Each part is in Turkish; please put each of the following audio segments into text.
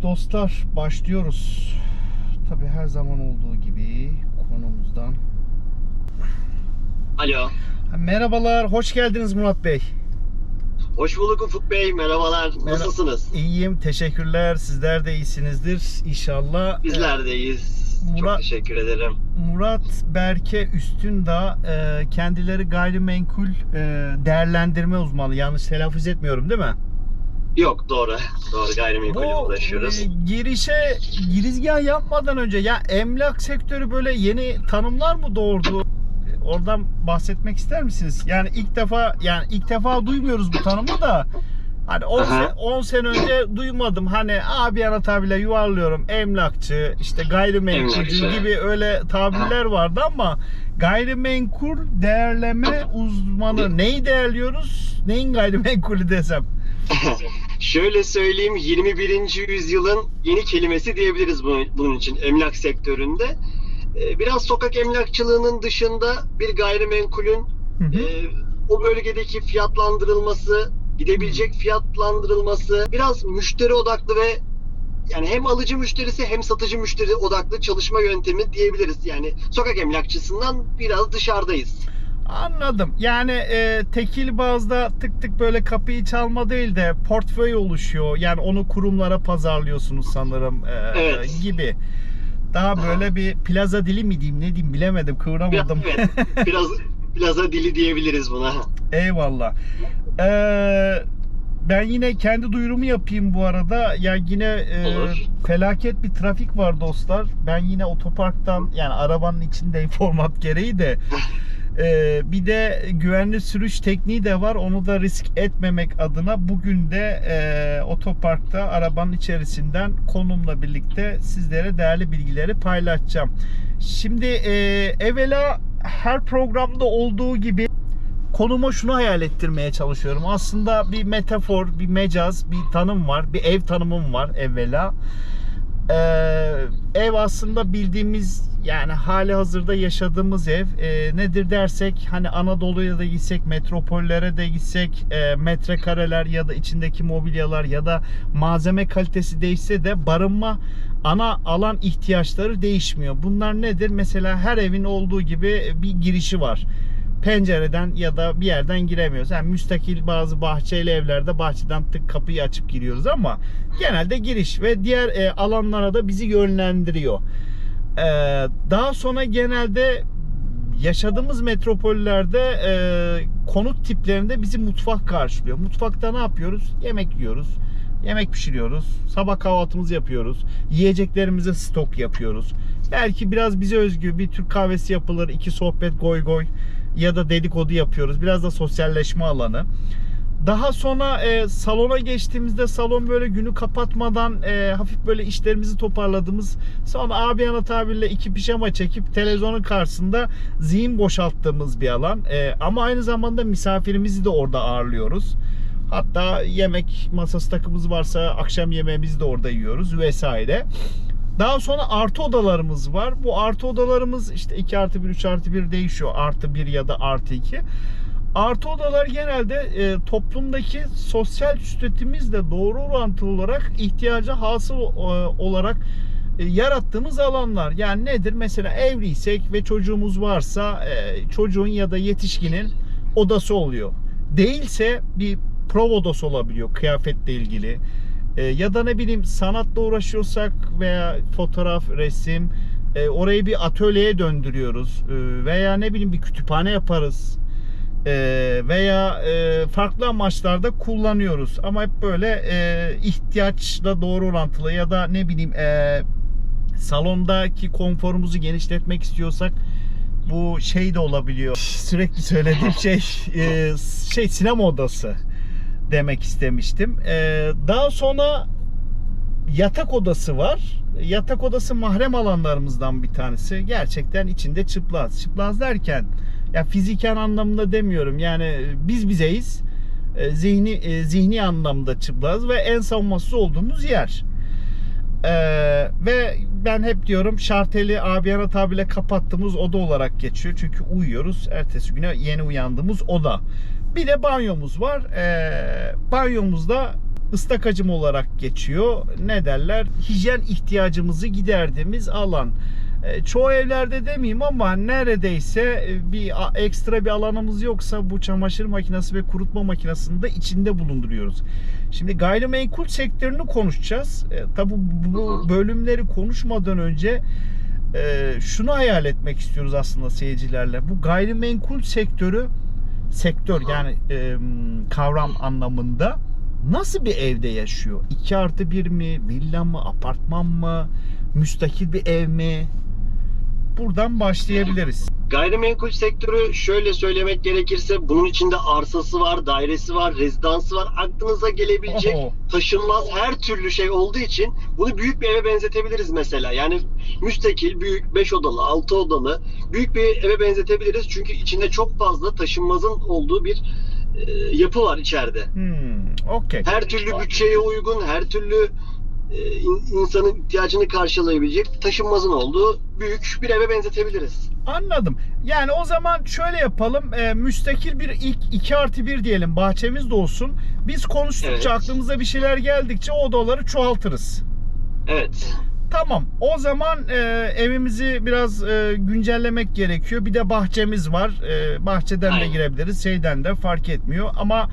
dostlar, başlıyoruz. Tabii her zaman olduğu gibi konumuzdan. Alo. Merhabalar, hoş geldiniz Murat Bey. Hoş bulduk Ufuk Bey. Merhabalar. Nasılsınız? İyiyim, teşekkürler. Sizler de iyisinizdir inşallah. Bizler de iyiyiz. Çok teşekkür ederim. Murat Berke Üstündağ, kendileri gayrimenkul değerlendirme uzmanı. Yanlış telaffuz etmiyorum değil mi? Yok, doğru. Doğru, gayrimenkulle ulaşıyoruz. Girizgah yapmadan önce ya emlak sektörü böyle yeni tanımlar mı doğurdu? Oradan bahsetmek ister misiniz? Yani ilk defa duymuyoruz bu tanımı da. Hani 10 sene önce duymadım. Hani abi ana tabirle yuvarlıyorum. Emlakçı, işte gayrimenkulcü gibi öyle tabirler vardı ama gayrimenkul değerleme uzmanı neyi değerliyoruz? Neyin gayrimenkulü desem? Şöyle söyleyeyim, 21. yüzyılın yeni kelimesi diyebiliriz bunun için emlak sektöründe. Biraz sokak emlakçılığının dışında bir gayrimenkulün o bölgedeki fiyatlandırılması, gidebilecek fiyatlandırılması, biraz müşteri odaklı ve yani hem alıcı müşterisi hem satıcı müşteri odaklı çalışma yöntemi diyebiliriz. Yani sokak emlakçısından biraz dışarıdayız. Anladım. Yani tekil bazda tık tık böyle kapıyı çalma değil de portföy oluşuyor. Yani onu kurumlara pazarlıyorsunuz sanırım Evet. gibi. Daha böyle bir plaza dili mi diyeyim ne diyeyim bilemedim, kıvıramadım. Evet. Plaza dili diyebiliriz buna. Eyvallah. Ben yine kendi duyurumu yapayım bu arada. Ya yine felaket bir trafik var dostlar. Ben yine otoparktan, yani arabanın içindeyim format gereği de. Bir de güvenli sürüş tekniği de var. Onu da risk etmemek adına bugün de otoparkta arabanın içerisinden konumla birlikte sizlere değerli bilgileri paylaşacağım. Şimdi evvela her programda olduğu gibi konuma şunu hayal ettirmeye çalışıyorum. Aslında bir metafor, bir mecaz, bir tanım var. Bir ev tanımım var evvela. Ev aslında bildiğimiz, yani hali hazırda yaşadığımız ev. Nedir dersek, hani Anadolu'ya da gitsek, metropollere de gitsek, metrekareler ya da içindeki mobilyalar ya da malzeme kalitesi değişse de barınma ana alan ihtiyaçları değişmiyor. Bunlar nedir? Mesela her evin olduğu gibi bir girişi var. Pencereden ya da bir yerden giremiyoruz. Yani müstakil bazı bahçeli evlerde bahçeden tık kapıyı açıp giriyoruz ama genelde giriş ve diğer alanlara da bizi yönlendiriyor. Daha sonra genelde yaşadığımız metropollerde konut tiplerinde bizi mutfak karşılıyor. Mutfakta ne yapıyoruz? Yemek yiyoruz. Yemek pişiriyoruz. Sabah kahvaltımızı yapıyoruz. Yiyeceklerimize stok yapıyoruz. Belki biraz bize özgü bir Türk kahvesi yapılır. İki sohbet, goy goy ya da dedikodu yapıyoruz. Biraz da sosyalleşme alanı. Daha sonra salona geçtiğimizde salon böyle günü kapatmadan hafif böyle işlerimizi toparladığımız, sonra abi ana tabirle iki pijama çekip televizyonun karşısında zihin boşalttığımız bir alan. Ama aynı zamanda misafirimizi de orada ağırlıyoruz. Hatta yemek masası takımımız varsa akşam yemeğimizi de orada yiyoruz vesaire. Daha sonra artı odalarımız var. Bu artı odalarımız işte 2+1, 3+1 değişiyor. +1 ya da +2. Artı odalar genelde toplumdaki sosyal statümüzle doğru orantılı olarak ihtiyaca hasıl olarak yarattığımız alanlar. Yani nedir? Mesela evliysek ve çocuğumuz varsa çocuğun ya da yetişkinin odası oluyor. Değilse bir prova odası olabiliyor kıyafetle ilgili. Ya da ne bileyim sanatla uğraşıyorsak veya fotoğraf, resim, orayı bir atölyeye döndürüyoruz. Veya ne bileyim bir kütüphane yaparız. Veya farklı amaçlarda kullanıyoruz. Ama hep böyle ihtiyaçla doğru orantılı ya da ne bileyim salondaki konforumuzu genişletmek istiyorsak bu şey de olabiliyor. Sürekli söylediğim şey sinema odası demek istemiştim. Daha sonra yatak odası var. Yatak odası mahrem alanlarımızdan bir tanesi. Gerçekten içinde çıplaz. Çıplaz derken ya fiziken anlamında demiyorum. Yani biz bizeyiz. Zihni anlamda çıplaz ve en savunmasız olduğumuz yer. Ve ben hep diyorum şarteli abiyana tabirle kapattığımız oda olarak geçiyor. Çünkü uyuyoruz. Ertesi güne yeni uyandığımız oda. Bir de banyomuz var. Banyomuzda ıstakacım olarak geçiyor. Ne derler? Hijyen ihtiyacımızı giderdiğimiz alan. Çoğu evlerde demeyeyim ama neredeyse bir ekstra bir alanımız yoksa bu çamaşır makinesi ve kurutma makinesini de içinde bulunduruyoruz. Şimdi gayrimenkul sektörünü konuşacağız. Tabi bu bölümleri konuşmadan önce şunu hayal etmek istiyoruz aslında seyircilerle. Bu gayrimenkul sektör yani kavram anlamında nasıl bir evde yaşıyor? 2+1 mi? Villa mı? Apartman mı? Müstakil bir ev mi? Buradan başlayabiliriz. Gayrimenkul sektörü şöyle söylemek gerekirse bunun içinde arsası var, dairesi var, rezidansı var. Aklınıza gelebilecek taşınmaz her türlü şey olduğu için bunu büyük bir eve benzetebiliriz mesela. Yani müstakil, büyük, 5 odalı, 6 odalı büyük bir eve benzetebiliriz. Çünkü içinde çok fazla taşınmazın olduğu bir yapı var içeride. Okay. Her türlü bütçeye uygun, her türlü insanın ihtiyacını karşılayabilecek taşınmazın olduğu büyük bir eve benzetebiliriz. Anladım. Yani o zaman şöyle yapalım. Müstakil bir ilk 2+1 diyelim. Bahçemiz de olsun. Biz konuştukça aklımıza bir şeyler geldikçe odaları çoğaltırız. Evet. Tamam. O zaman evimizi biraz güncellemek gerekiyor. Bir de bahçemiz var. Bahçeden de girebiliriz. Şeyden de fark etmiyor. Ama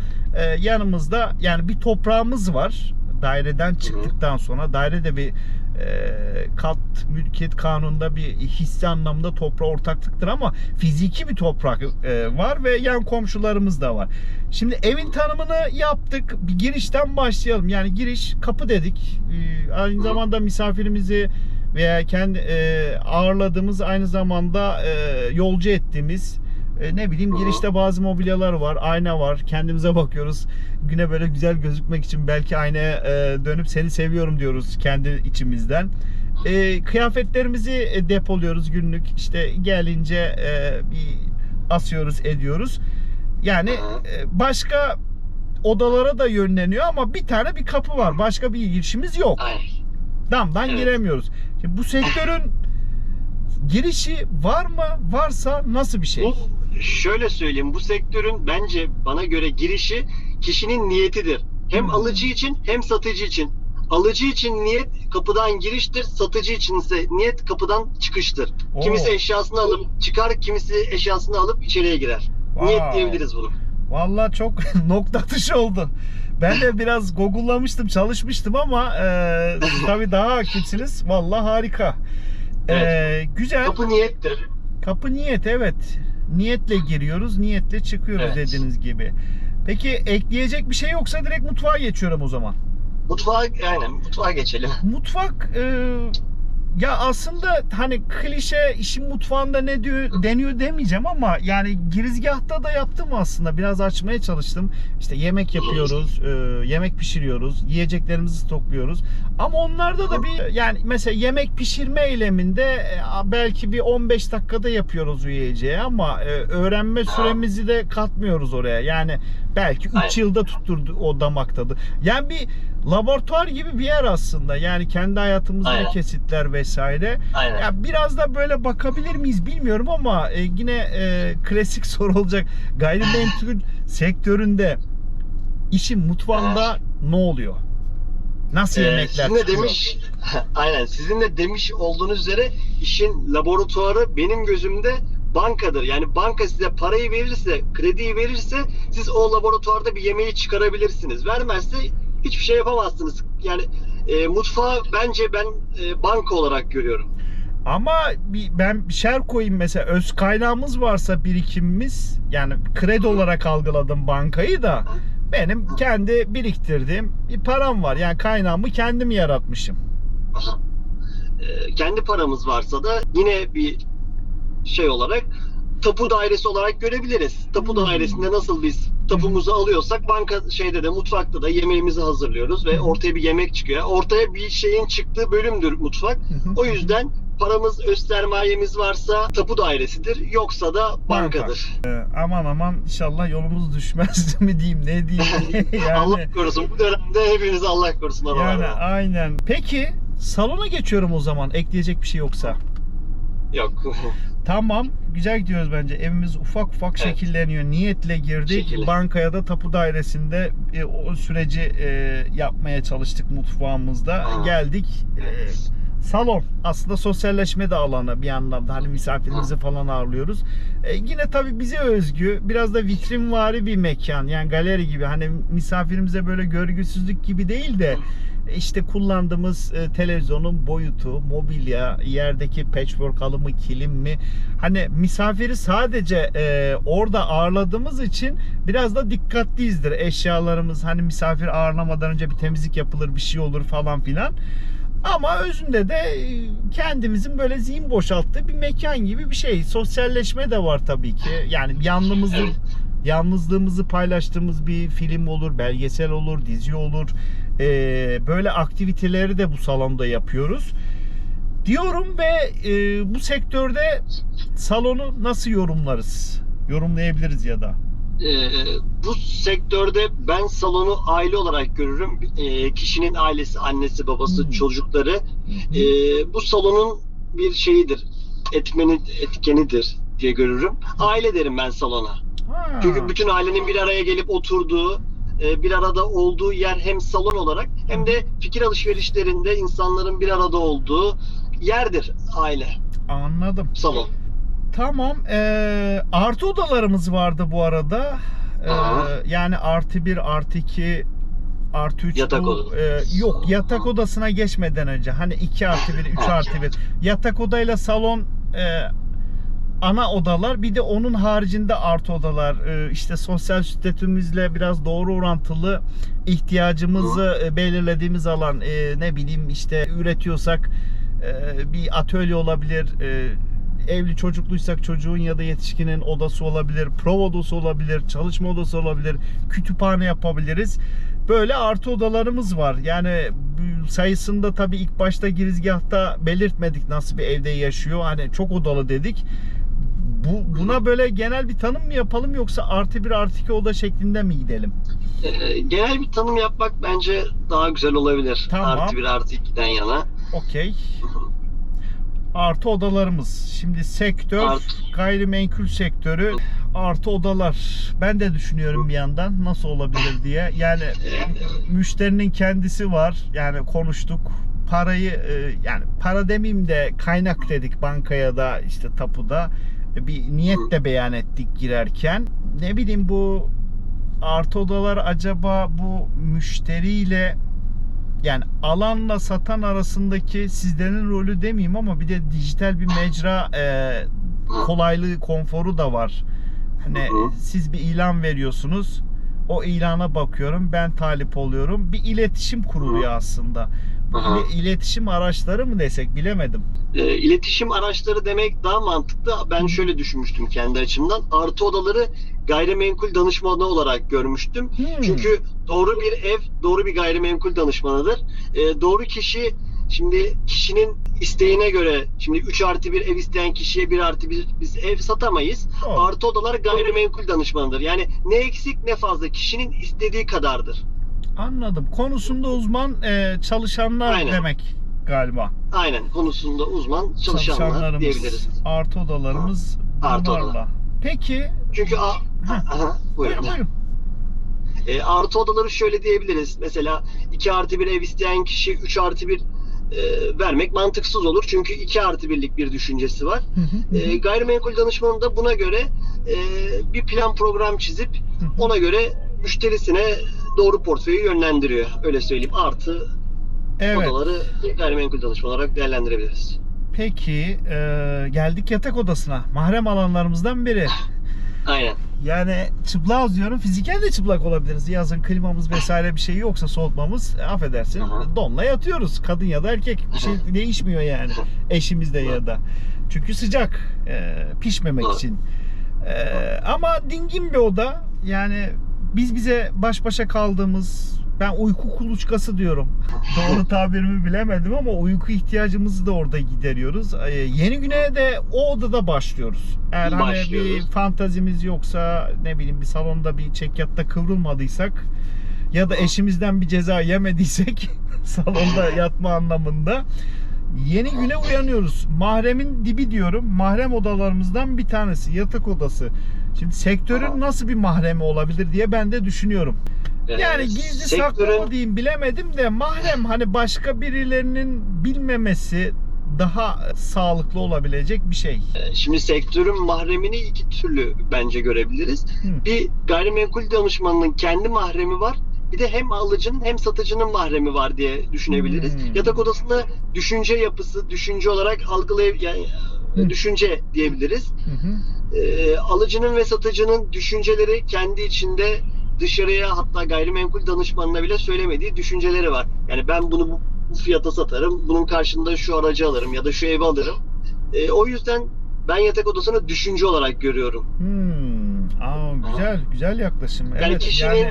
yanımızda yani bir toprağımız var. Daireden çıktıktan sonra dairede bir kat mülkiyet kanununda bir hisse anlamında toprağa ortaklıktır ama fiziki bir toprak var ve yan komşularımız da var. Şimdi evin tanımını yaptık. Bir girişten başlayalım. Yani giriş kapı dedik. Aynı zamanda misafirimizi veya kendi ağırladığımız aynı zamanda yolcu ettiğimiz ne bileyim girişte bazı mobilyalar var, ayna var. Kendimize bakıyoruz. Güne böyle güzel gözükmek için belki aynaya dönüp seni seviyorum diyoruz kendi içimizden. Kıyafetlerimizi depoluyoruz günlük. İşte gelince bir asıyoruz, ediyoruz. Yani başka odalara da yönleniyor ama bir tane bir kapı var. Başka bir girişimiz yok. Damdan giremiyoruz. Şimdi bu sektörün girişi var mı? Varsa nasıl bir şey? Şöyle söyleyeyim, bu sektörün bence bana göre girişi kişinin niyetidir. Hem alıcı için hem satıcı için. Alıcı için niyet kapıdan giriştir, satıcı için ise niyet kapıdan çıkıştır. Kimisi eşyasını alıp çıkar, kimisi eşyasını alıp içeriye girer. Niyet diyebiliriz bunu. Vallahi çok nokta atışı oldu. Ben de biraz Google'lamıştım, çalışmıştım ama tabii daha hakimsiniz. Vallahi harika. Güzel. Kapı niyettir. Kapı niyet, evet. Niyetle giriyoruz, niyetle çıkıyoruz dediğiniz gibi. Peki ekleyecek bir şey yoksa direkt mutfağa geçiyorum o zaman. Mutfağa geçelim. Mutfak ya aslında hani klişe işin mutfağında ne diyor deniyor demeyeceğim ama yani girizgahta da yaptım aslında. Biraz açmaya çalıştım. İşte yemek yapıyoruz, yemek pişiriyoruz, yiyeceklerimizi stokluyoruz. Ama onlarda da bir yani mesela yemek pişirme eyleminde belki bir 15 dakikada yapıyoruz o yiyeceği ama öğrenme süremizi de katmıyoruz oraya. Yani belki 3 yılda tutturdu o damak tadı. Yani bir laboratuvar gibi bir yer aslında. Yani kendi hayatımızdaki kesitler vesaire. Ya biraz da böyle bakabilir miyiz bilmiyorum ama yine klasik soru olacak. Gayrimenkul sektöründe işin mutfağında ne oluyor? Nasıl yemekler çıkıyor? Sizin de demiş olduğunuz üzere işin laboratuvarı benim gözümde bankadır. Yani banka size parayı verirse, krediyi verirse siz o laboratuvarda bir yemeği çıkarabilirsiniz. Vermezse hiçbir şey yapamazsınız. Yani mutfağı bence ben banka olarak görüyorum. Ama ben bir şer koyayım mesela öz kaynağımız varsa birikimimiz yani kredi olarak algıladım bankayı da benim kendi biriktirdiğim bir param var. Yani kaynağımı kendim yaratmışım. Kendi paramız varsa da yine bir şey olarak tapu dairesi olarak görebiliriz. Tapu dairesinde nasıl biz tapumuzu alıyorsak banka şeyde de mutfakta da yemeğimizi hazırlıyoruz ve ortaya bir yemek çıkıyor. Ortaya bir şeyin çıktığı bölümdür mutfak. O yüzden paramız, öz sermayemiz varsa tapu dairesidir. Yoksa da bankadır. Aman inşallah yolumuz düşmez mi diyeyim ne diyeyim. Yani, Allah korusun. Bu dönemde hepiniz Allah korusun. Yani aynen. Peki salona geçiyorum o zaman ekleyecek bir şey yoksa. Yok. Tamam, güzel gidiyoruz bence. Evimiz ufak ufak Evet. şekilleniyor. Niyetle girdik. Şekilli. Bankaya da tapu dairesinde o süreci yapmaya çalıştık mutfağımızda. Aa, Geldik. evet. Salon. Aslında sosyalleşme de alanı bir anlamda. Hani misafirimizi falan ağırlıyoruz. Yine tabii bize özgü. Biraz da vitrinvari bir mekan. Yani galeri gibi. Hani misafirimize böyle görgüsüzlük gibi değil de işte kullandığımız televizyonun boyutu, mobilya, yerdeki patchwork halı mı, kilim mi? Hani misafiri sadece orada ağırladığımız için biraz da dikkatliyizdir. Eşyalarımız hani misafir ağırlamadan önce bir temizlik yapılır, bir şey olur falan filan. Ama özünde de kendimizin böyle zihin boşalttığı bir mekan gibi bir şey. Sosyalleşme de var tabii ki. Yani Evet. yalnızlığımızı paylaştığımız bir film olur, belgesel olur, dizi olur. Böyle aktiviteleri de bu salonda yapıyoruz. Diyorum ve bu sektörde salonu nasıl yorumlarız? Yorumlayabiliriz ya da. Bu sektörde ben salonu aile olarak görürüm. Kişinin ailesi, annesi, babası, çocukları bu salonun bir şeyidir, etkenidir diye görürüm. Aile derim ben salona. Ha. Çünkü bütün ailenin bir araya gelip oturduğu, bir arada olduğu yer hem salon olarak hem de fikir alışverişlerinde insanların bir arada olduğu yerdir aile, Anladım. salon. Tamam. Artı odalarımız vardı bu arada. Aha. Yani artı 1, artı 2, artı 3 Yatak bu. odası. Yok, yatak odasına geçmeden önce. Hani 2 artı 1, 3 artı 1. Yatak odayla salon ana odalar. Bir de onun haricinde artı odalar. İşte sosyal statümüzle biraz doğru orantılı ihtiyacımızı belirlediğimiz alan. Ne bileyim işte üretiyorsak bir atölye olabilir. Evli çocukluysak çocuğun ya da yetişkinin odası olabilir, prova odası olabilir, çalışma odası olabilir, kütüphane yapabiliriz. Böyle artı odalarımız var. Yani sayısında tabii ilk başta girizgahta belirtmedik nasıl bir evde yaşıyor. Hani çok odalı dedik. Buna böyle genel bir tanım mı yapalım yoksa artı 1 artı 2 oda şeklinde mi gidelim? Genel bir tanım yapmak bence daha güzel olabilir. Tamam. Artı 1 artı 2'den yana. Okey. Artı odalarımız. Şimdi sektör, gayrimenkul sektörü, artı odalar. Ben de düşünüyorum bir yandan nasıl olabilir diye. Yani müşterinin kendisi var. Yani konuştuk. Parayı yani para demeyeyim de kaynak dedik bankaya da işte tapuda. Bir niyet de beyan ettik girerken. Ne bileyim bu artı odalar acaba bu müşteriyle yani alanla satan arasındaki sizlerin rolü demeyeyim ama bir de dijital bir mecra kolaylığı, konforu da var. Hani siz bir ilan veriyorsunuz. O ilana bakıyorum. Ben talip oluyorum. Bir iletişim kuruluyor aslında. Bu iletişim araçları mı desek bilemedim. İletişim araçları demek daha mantıklı. Ben şöyle düşünmüştüm kendi açımdan. Artı odaları gayrimenkul danışmanı olarak görmüştüm. Çünkü doğru bir ev, doğru bir gayrimenkul danışmanıdır. Doğru kişi, şimdi kişinin isteğine göre, şimdi 3 artı 1 ev isteyen kişiye 1 artı 1 biz ev satamayız. Doğru. Artı odalar gayrimenkul danışmanıdır. Yani ne eksik ne fazla, kişinin istediği kadardır. Anladım. Konusunda uzman çalışanlar Aynen. demek galiba. Aynen, konusunda uzman çalışanlar diyebiliriz. Artı odalarımız Artı bunlarla. odalar. Peki. Çünkü buyurun. Artı odaları şöyle diyebiliriz. Mesela 2 artı 1 ev isteyen kişi 3 artı 1 vermek mantıksız olur. Çünkü 2 artı 1'lik bir düşüncesi var. Gayrimenkul danışmanı da buna göre bir plan program çizip ona göre müşterisine doğru portföyü yönlendiriyor. Öyle söyleyeyim. Artı odaları gayrimenkul danışmanı olarak değerlendirebiliriz. Peki geldik yatak odasına. Mahrem alanlarımızdan biri. Aynen. Yani çıplağız diyorum. Fiziken de çıplak olabiliriz. Yazın klimamız vesaire bir şey yoksa soğutmamız affedersin. Donla yatıyoruz. Kadın ya da erkek. Bir şey değişmiyor yani. Eşimizde ya da. Çünkü sıcak. Pişmemek için. Ama dingin bir oda. Yani biz bize baş başa kaldığımız, ben uyku kuluçkası diyorum. Doğru tabirimi bilemedim ama uyku ihtiyacımızı da orada gideriyoruz. Yeni güne de o odada başlıyoruz. Eğer hani bir fantazimiz yoksa, ne bileyim bir salonda bir çekyatta kıvrılmadıysak ya da eşimizden bir ceza yemediysek salonda yatma anlamında Yeni güne uyanıyoruz. Mahremin dibi diyorum. Mahrem odalarımızdan bir tanesi. Yatak odası. Şimdi sektörün nasıl bir mahremi olabilir diye ben de düşünüyorum. Yani gizli saklı mı diyeyim bilemedim de mahrem hani başka birilerinin bilmemesi daha sağlıklı olabilecek bir şey. Şimdi sektörün mahremini iki türlü bence görebiliriz. Bir gayrimenkul danışmanının kendi mahremi var. Bir de hem alıcının hem satıcının mahremi var diye düşünebiliriz. Yatak odasında düşünce yapısı, düşünce olarak düşünce diyebiliriz. Alıcının ve satıcının düşünceleri kendi içinde dışarıya, hatta gayrimenkul danışmanına bile söylemediği düşünceleri var. Yani ben bunu bu fiyata satarım, bunun karşılığında şu aracı alırım ya da şu evi alırım. O yüzden ben yatak odasını düşünce olarak görüyorum. Güzel yaklaşım. Yani evet, kişinin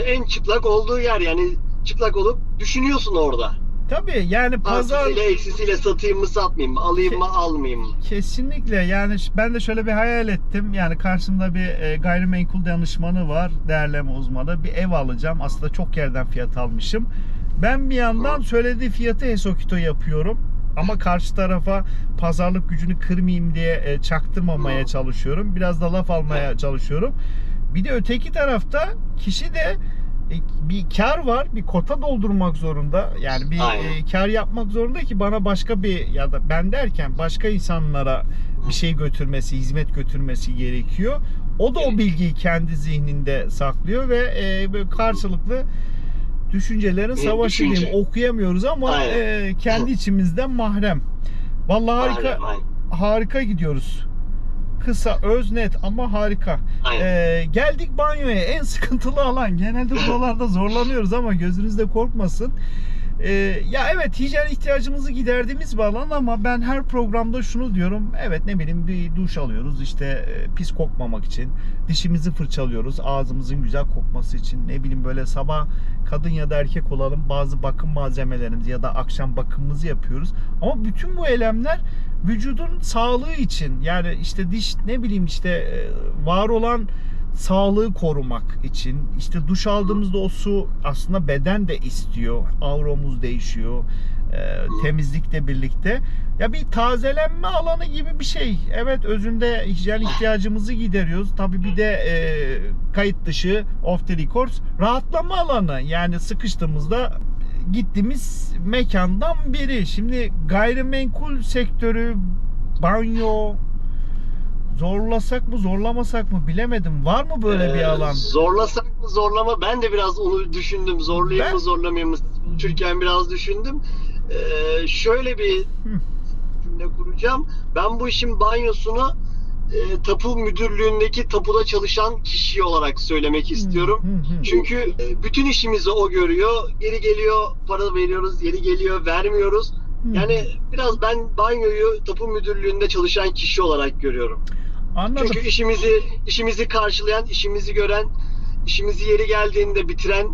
en çıplak olduğu yer, yani çıplak olup düşünüyorsun orada. Tabii yani pazar... Artısıyla eksisiyle satayım mı satmayayım mı, alayım mı almayayım mı? Kesinlikle, yani ben de şöyle bir hayal ettim. Yani karşımda bir gayrimenkul danışmanı var, değerleme uzmanı. Bir ev alacağım. Aslında çok yerden fiyat almışım. Ben bir yandan söylediği fiyatı hesokito yapıyorum. Ama karşı tarafa pazarlık gücünü kırmayayım diye çaktırmamaya çalışıyorum. Biraz da laf almaya çalışıyorum. Bir de öteki tarafta kişi de bir kar var, bir kota doldurmak zorunda. Yani bir kar yapmak zorunda ki bana başka bir, ya da ben derken başka insanlara bir şey götürmesi, hizmet götürmesi gerekiyor. O da o bilgiyi kendi zihninde saklıyor ve karşılıklı düşüncelerin savaşı diyeyim, okuyamıyoruz ama kendi içimizden mahrem. Vallahi harika gidiyoruz. Kısa, öz, net ama harika. Geldik banyoya. En sıkıntılı alan. Genelde buralarda zorlanıyoruz ama gözünüz de korkmasın. Ya evet, hijyen ihtiyacımızı giderdiğimiz bir alan ama ben her programda şunu diyorum. Evet, ne bileyim, bir duş alıyoruz işte pis kokmamak için. Dişimizi fırçalıyoruz ağzımızın güzel kokması için. Ne bileyim, böyle sabah kadın ya da erkek olalım, bazı bakım malzemelerimizi ya da akşam bakımımızı yapıyoruz. Ama bütün bu eylemler vücudun sağlığı için, yani işte diş, ne bileyim işte var olan sağlığı korumak için. İşte duş aldığımızda o su aslında beden de istiyor. Auromuz değişiyor. Temizlikle birlikte. Ya bir tazelenme alanı gibi bir şey. Evet, özünde hijyen ihtiyacımızı gideriyoruz. Tabii bir de kayıt dışı, off the records, rahatlama alanı. Yani sıkıştığımızda gittiğimiz mekandan biri. Şimdi gayrimenkul sektörü, banyo, zorlasak mı zorlamasak mı bilemedim. Var mı böyle bir alan? Zorlasak mı zorlama, ben de biraz onu düşündüm. Zorlayayım mı zorlamayayım mı? Türkiye'den biraz düşündüm. Şöyle bir cümle kuracağım. Ben bu işin banyosunu tapu müdürlüğündeki tapuda çalışan kişi olarak söylemek istiyorum. Çünkü bütün işimizi o görüyor. Yeri geliyor para veriyoruz, yeri geliyor vermiyoruz. Yani biraz ben banyoyu tapu müdürlüğünde çalışan kişi olarak görüyorum. Anladım. Çünkü işimizi karşılayan, işimizi gören, işimizi yeri geldiğinde bitiren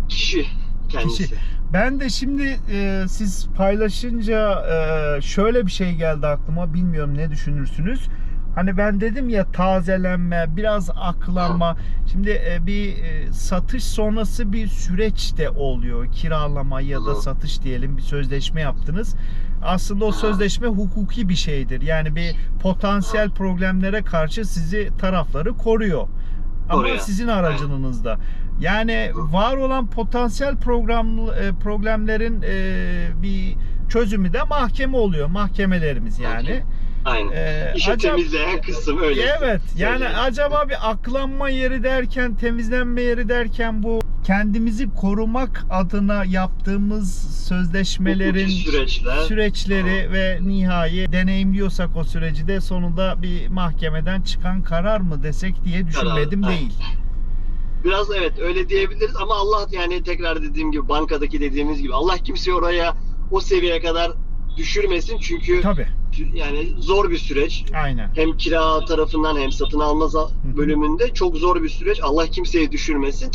kişi kendisi. Ben de şimdi siz paylaşınca şöyle bir şey geldi aklıma. Bilmiyorum ne düşünürsünüz. Hani ben dedim ya, tazelenme, biraz aklanma. Şimdi bir satış sonrası bir süreç de oluyor. Kiralama ya da satış diyelim, bir sözleşme yaptınız. Aslında o sözleşme hukuki bir şeydir. Yani bir potansiyel problemlere karşı sizi, tarafları koruyor. Ama sizin aracılığınızda. Yani var olan potansiyel problemlerin bir çözümü de mahkeme oluyor. Mahkemelerimiz yani. Aynen. İşi temizleyen kısım öyle. Evet. Yani acaba bir aklanma yeri derken, temizlenme yeri derken, bu kendimizi korumak adına yaptığımız sözleşmelerin süreçleri ve nihai deneyimliyorsak o süreci de sonunda bir mahkemeden çıkan karar mı desek diye düşünmedim değil. Biraz evet öyle diyebiliriz ama Allah, yani tekrar dediğim gibi, bankadaki dediğimiz gibi, Allah kimseyi oraya, o seviyeye kadar düşürmesin çünkü yani zor bir süreç. Aynen. Hem kira tarafından hem satın alma bölümünde çok zor bir süreç. Allah kimseyi düşürmesin.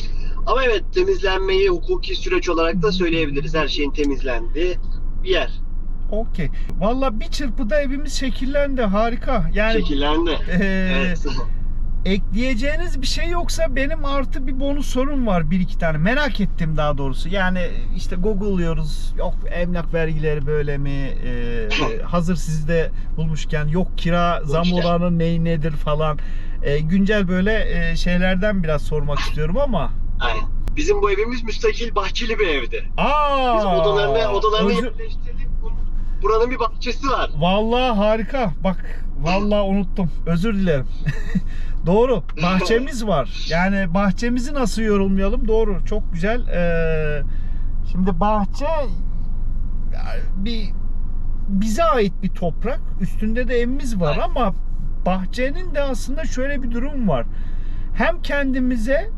Ama evet, temizlenmeyi hukuki süreç olarak da söyleyebiliriz. Her şeyin temizlendiği bir yer. Okey. Valla bir çırpıda evimiz şekillendi. Harika. Yani şekillendi. Evet. Ekleyeceğiniz bir şey yoksa benim artı bir bonus sorum var, bir iki tane. Merak ettim daha doğrusu. Yani işte Google'lıyoruz. Yok emlak vergileri böyle mi? Hazır sizde bulmuşken yok kira zam oranı nedir falan. Güncel böyle şeylerden biraz sormak istiyorum ama. Aynen. Bizim bu evimiz müstakil bahçeli bir evdi. Biz Aa! odalarını yerleştirdik. Buranın bir bahçesi var. Vallahi harika. Bak vallahi unuttum. Özür dilerim. Doğru. Bahçemiz var. Yani bahçemizi nasıl yorulmayalım? Doğru. Çok güzel. Şimdi bahçe bize ait bir toprak. Üstünde de evimiz var ama bahçenin de aslında şöyle bir durum var. Hem kendimize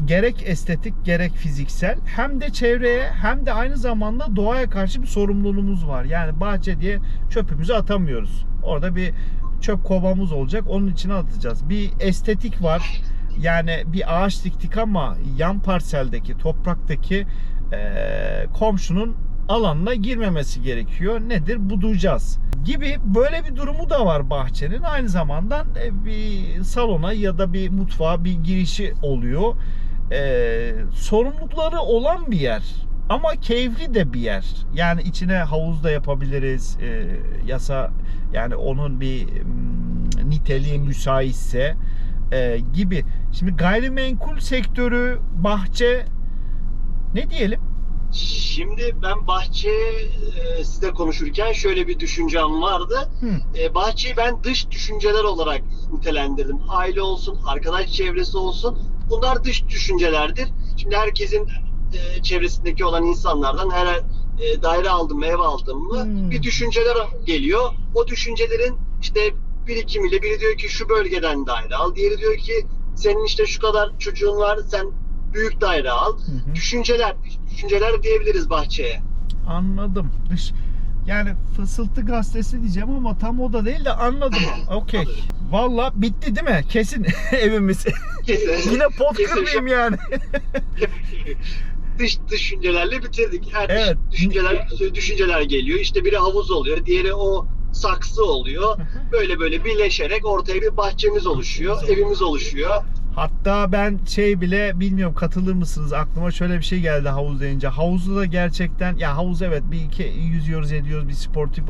gerek estetik gerek fiziksel hem de çevreye hem de aynı zamanda doğaya karşı bir sorumluluğumuz var. Yani bahçe diye çöpümüzü atamıyoruz. Orada bir çöp kovamız olacak. Onun içine atacağız. Bir estetik var. Yani bir ağaç diktik ama yan parseldeki, topraktaki komşunun alanına girmemesi gerekiyor. Nedir? Budayacağız gibi böyle bir durumu da var bahçenin. Aynı zamanda bir salona ya da bir mutfağa bir girişi oluyor. Sorumlulukları olan bir yer. Ama keyifli de bir yer. Yani içine havuz da yapabiliriz. Yasa yani onun bir niteliği müsaitse gibi. Şimdi gayrimenkul sektörü, bahçe ne diyelim? Şimdi ben size konuşurken şöyle bir düşüncem vardı. Bahçeyi ben dış düşünceler olarak nitelendirdim. Aile olsun, arkadaş çevresi olsun. Bunlar dış düşüncelerdir. Şimdi herkesin çevresindeki olan insanlardan daire aldım mı, ev aldım mı bir düşünceler geliyor. O düşüncelerin işte birikimiyle biri diyor ki şu bölgeden daire al. Diğeri diyor ki senin işte şu kadar çocuğun var, sen büyük daire al. Düşünceler diyebiliriz bahçeye. Anladım. Yani fısıltı gazetesi diyeceğim ama tam o da değil de anladım. Okey. Valla bitti değil mi? Kesin evimiz. Kesin. Yine pot kırmayayım yani. Dış düşüncelerle bitirdik. Evet. Düşünceler geliyor. İşte biri havuz oluyor, diğeri o saksı oluyor. Böyle birleşerek ortaya bir bahçemiz oluşuyor, evimiz oluşuyor. Hatta ben bile bilmiyorum, katılır mısınız? Aklıma şöyle bir şey geldi havuz deyince. Havuzda da gerçekten ya havuz evet bir iki yüzüyoruz ediyoruz, bir sportif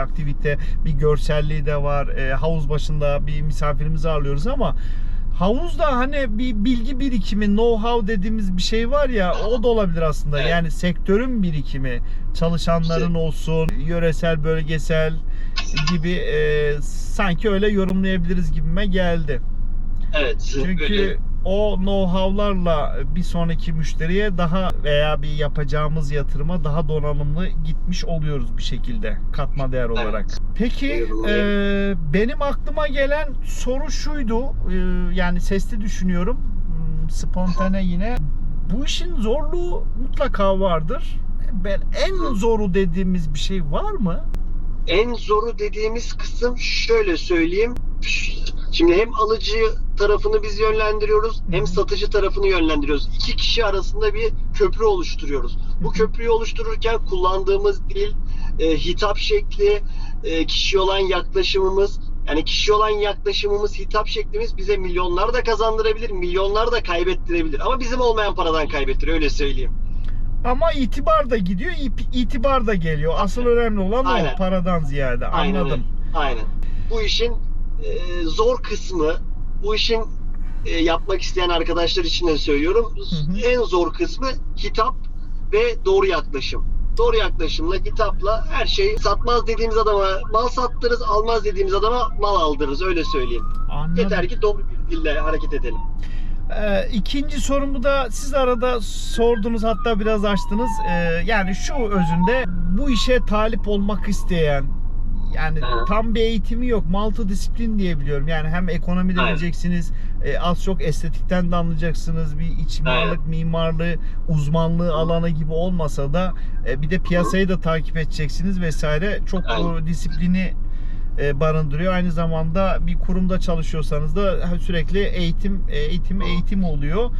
aktivite, bir görselliği de var. Havuz başında bir misafirimizi ağırlıyoruz ama havuzda hani bir bilgi birikimi, know-how dediğimiz bir şey var ya, o da olabilir aslında. Evet. Yani sektörün birikimi, çalışanların olsun, yöresel, bölgesel gibi sanki öyle yorumlayabiliriz gibime geldi. Evet. Çünkü öyle. o know-how'larla bir sonraki müşteriye daha veya bir yapacağımız yatırıma daha donanımlı gitmiş oluyoruz bir şekilde katma değer olarak. Peki benim aklıma gelen soru şuydu, yani sesli düşünüyorum, spontane yine. Bu işin zorluğu mutlaka vardır. En zoru dediğimiz bir şey var mı? En zoru dediğimiz kısım şöyle söyleyeyim. Şimdi hem alıcı tarafını biz yönlendiriyoruz hem satıcı tarafını yönlendiriyoruz. İki kişi arasında bir köprü oluşturuyoruz. Bu köprüyü oluştururken kullandığımız dil, hitap şekli, kişiye olan yaklaşımımız, yani kişiye olan yaklaşımımız, hitap şeklimiz bize milyonlar da kazandırabilir, milyonlar da kaybettirebilir. Ama bizim olmayan paradan kaybettiriyor, öyle söyleyeyim. Ama itibar da gidiyor, itibar da geliyor. Asıl önemli olan o, paradan ziyade. Anladım. Aynen. Bu işin zor kısmı, bu işin yapmak isteyen arkadaşlar için de söylüyorum. En zor kısmı hitap ve doğru yaklaşım. Doğru yaklaşımla, hitapla her şeyi, satmaz dediğimiz adama mal sattırırız, almaz dediğimiz adama mal aldırırız, öyle söyleyeyim. Anladım. Yeter ki doğru bir dille hareket edelim. İkinci sorumu da siz arada sordunuz, hatta biraz açtınız. Yani şu özünde bu işe talip olmak isteyen, yani tam bir eğitimi yok, multidisiplin diye biliyorum. Yani hem ekonomi de bileceksiniz, az çok estetikten de anlayacaksınız. Bir iç mimarlık, mimarlığı, uzmanlığı alanı gibi olmasa da bir de piyasayı da takip edeceksiniz vesaire. Çok disiplini barındırıyor. Aynı zamanda bir kurumda çalışıyorsanız da sürekli eğitim oluyor.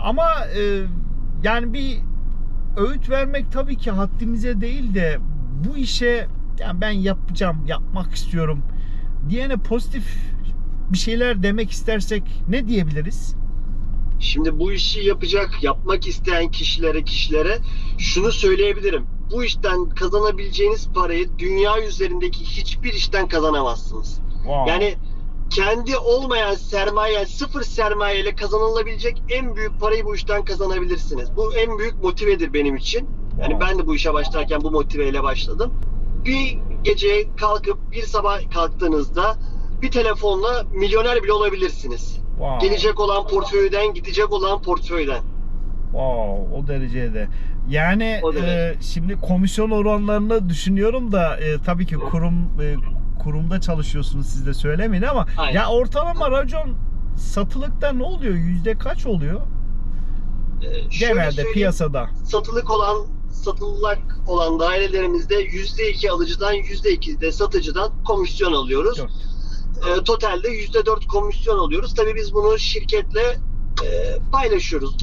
Ama yani bir öğüt vermek tabii ki haddimize değil de bu işe yani ben yapmak istiyorum diyene pozitif bir şeyler demek istersek ne diyebiliriz? Şimdi bu işi yapmak isteyen kişilere şunu söyleyebilirim. Bu işten kazanabileceğiniz parayı dünya üzerindeki hiçbir işten kazanamazsınız. Wow. Yani kendi olmayan sermaye, sıfır sermaye ile kazanılabilecek en büyük parayı bu işten kazanabilirsiniz. Bu en büyük motivedir benim için. Yani Wow. ben de bu işe başlarken bu motiveyle başladım. Bir gece kalkıp bir sabah kalktığınızda bir telefonla milyoner bile olabilirsiniz. Wow. Gelecek olan portföyden, gidecek olan portföyden. Wow, o derecede. Yani O derece. şimdi komisyon oranlarını düşünüyorum da tabii ki kurumda çalışıyorsunuz, siz de söylemeyin ama Aynen. ya ortalama racon satılıkta ne oluyor? Yüzde kaç oluyor? Şöyle Genelde söyleyeyim, piyasada. satılık olan dairelerimizde %2 alıcıdan, %2 de satıcıdan komisyon alıyoruz. Dört. Totalde %4 komisyon alıyoruz. Tabii biz bunu şirketle paylaşıyoruz.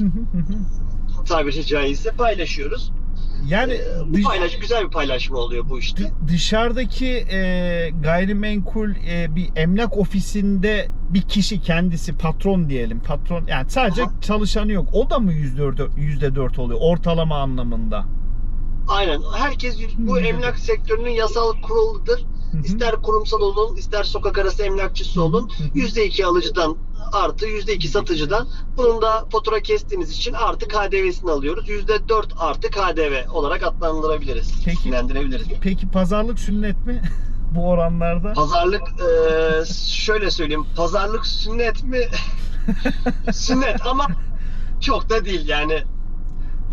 Tabiri caizse paylaşıyoruz. Yani Bu güzel bir paylaşma oluyor bu işte. dışarıdaki gayrimenkul bir emlak ofisinde bir kişi kendisi patron diyelim. Patron yani sadece Aha. çalışanı yok. O da mı %4 oluyor ortalama anlamında? Aynen. Herkes bu emlak sektörünün yasal kuralıdır. İster kurumsal olun, ister sokak arası emlakçısı olun. %2 alıcıdan artı %2 satıcıdan. Bunun da fatura kestiğimiz için artı KDV'sini alıyoruz. %4 artı KDV olarak adlandırabiliriz. Peki. İsimlendirebiliriz. Peki pazarlık sünnet mi bu oranlarda? Pazarlık şöyle söyleyeyim. Pazarlık sünnet mi? Sünnet ama çok da değil yani.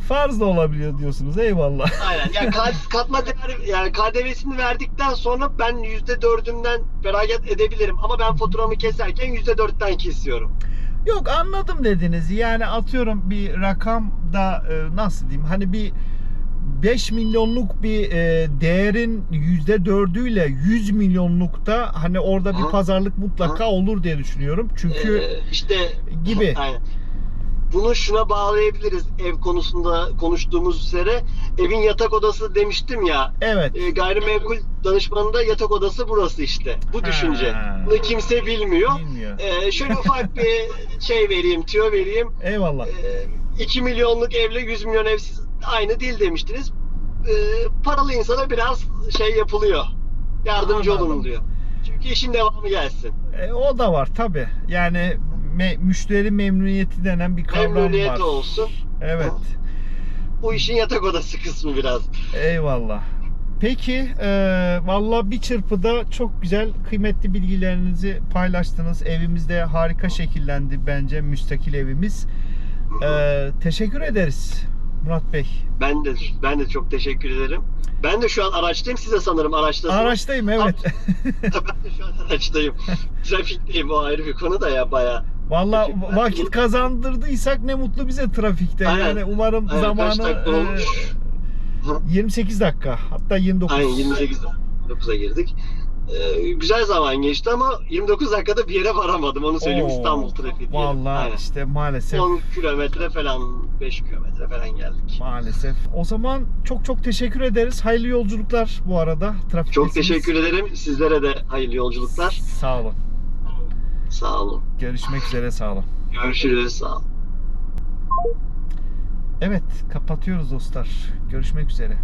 Farz da olabiliyor diyorsunuz. Eyvallah. Aynen. Yani katma değer, yani KDV'sini verdikten sonra ben %4'ünden feragat edebilirim ama ben faturamı keserken %4'ten kesiyorum. Yok, anladım dediniz. Yani atıyorum bir rakam da nasıl diyeyim? Hani bir 5 milyonluk bir değerin %4'üyle 100 milyonlukta hani orada bir Aha. pazarlık mutlaka olur diye düşünüyorum. Çünkü işte gibi. aynen. Bunu şuna bağlayabiliriz, ev konusunda konuştuğumuz üzere. Evin yatak odası demiştim ya. Evet. Gayrimenkul danışmanında yatak odası burası işte. Bu düşünce. Bunu kimse bilmiyor. Bilmiyor. Şöyle ufak bir şey vereyim, tüyo vereyim. Eyvallah. 2 milyonluk evle 100 milyon ev aynı değil demiştiniz. Paralı insana biraz şey yapılıyor. Yardımcı Anladım. olun diyor. Çünkü işin devamı gelsin. O da var tabii. Yani müşteri memnuniyeti denen bir kavram Memnuniyet var. olsun. Evet. Bu işin yatak odası kısmı biraz. Eyvallah. Peki, valla bir çırpıda çok güzel, kıymetli bilgilerinizi paylaştınız. Evimiz de harika şekillendi bence, müstakil evimiz. Teşekkür ederiz Murat Bey. Ben de çok teşekkür ederim. Ben de şu an araçtayım. Siz de sanırım araçtasınız. Araçtayım, evet. Ben de şu an araçtayım. Trafikteyim, o ayrı bir konu da ya bayağı. Valla Teşekkürler. vakit kazandırdıysak ne mutlu bize trafikte. Aynen. Yani umarım Aynen, kaç zamanı dakika olmuş? 28 dakika, hatta 29. Aynen 29'a girdik. Güzel zaman geçti ama 29 dakikada bir yere varamadım. Onu söyleyeyim, Oo, İstanbul trafiği diyelim. Vallahi Aynen. işte maalesef. 10 kilometre falan, 5 kilometre falan geldik. Maalesef. O zaman çok teşekkür ederiz. Hayırlı yolculuklar bu arada. Trafiktesiniz. Çok teşekkür ederim. Sizlere de hayırlı yolculuklar. Sağ olun. Sağ olun. Görüşmek üzere, sağ olun. Görüşürüz. Sağ olun. Evet, kapatıyoruz dostlar. Görüşmek üzere.